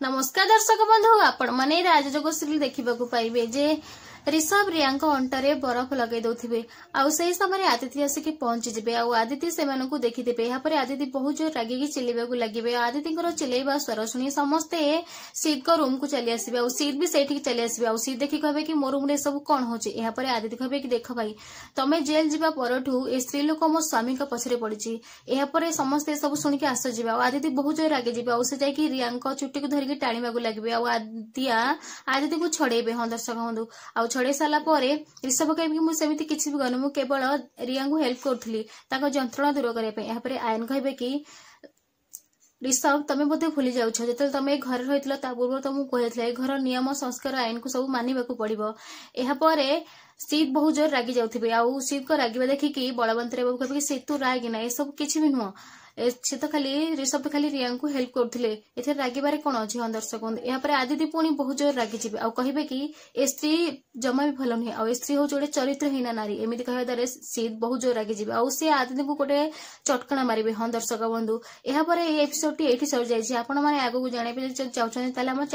नमस्कार दर्शक बंधु आपण माने राजजोग सीरियल देखिबाकू पाइबे जे ऋषभ रियांक अंटरे बरफ लगे दौथिबे आउ सही समय आदित्य आसिक पहुंची जिबे आउ आदित्य सेमानकू देखिथिबे या परे आदित्य बहुत जोर रागिकी चिल्लेबाकू लागिबे आदित्यकर चिल्लेबा स्वर सुनी समस्ते सीत को रूम को चली आसिबे आउ सीत भी सेठी चली आसिबे आउ सीत देखि कहबे कि मो रूम रे सब कोन होचे या परे आदित्य कहबे कि देख भाई तमे जेल जिबा परठू ए स्त्री लोक मो स्वामी का पछरे पड़िची या परे समस्ते सब सुनी के आस जिबे आउ आदित्य बहुत जोर रागे जिबे आउ से जाय कि रियांक चुट्टी को धरिकी टाणीबाकू लागिबे आउ आदित्य को छड़ेबे हां दर्शक बंधु आउ छड़े साला परे ऋषभ कहबे कि मु सेमिति किछि भी गनु मु केवल रिया को हेल्प करथली ताको जंत्रणा दूर करे पे या परे आयन कहबे कि ऋषभ तमे बोधे भूली जाउछ जेतल तमे घर रहितलो ता पूर्व त मु कहथले घर नियम संस्कार आयन को सब मानिबाकू पड़िबो एहा परे सीत बहुत जोर रागी जाउथिबे आउ सीत को रागिबा देखि कि बलवंत रे बाबू कहबे कि सीत तू रागी ना ए सब किछि भी नुह से तो खाली ऋषभ तो खाली रिया को हेल्प करथिले एथे रागिबारे कोन अछि हम दर्शक या पर आदित्य पुणी बहुत जोर रागी जिबे आ कहिबे कि ए स्त्री जमा भी भलो नहीं आ स्त्री हो जोड़े चरित्रहीन नारी एमिति कहबा दरे सीत बहुत जोर रागी जिबे आ से आदित्य को गोटे चटकणा मारिबे हम दर्शक बंधु या पर ए एपिसोड टी एठी सर जाय छी आपण माने आगु को जाने पे चाहछन ताले हम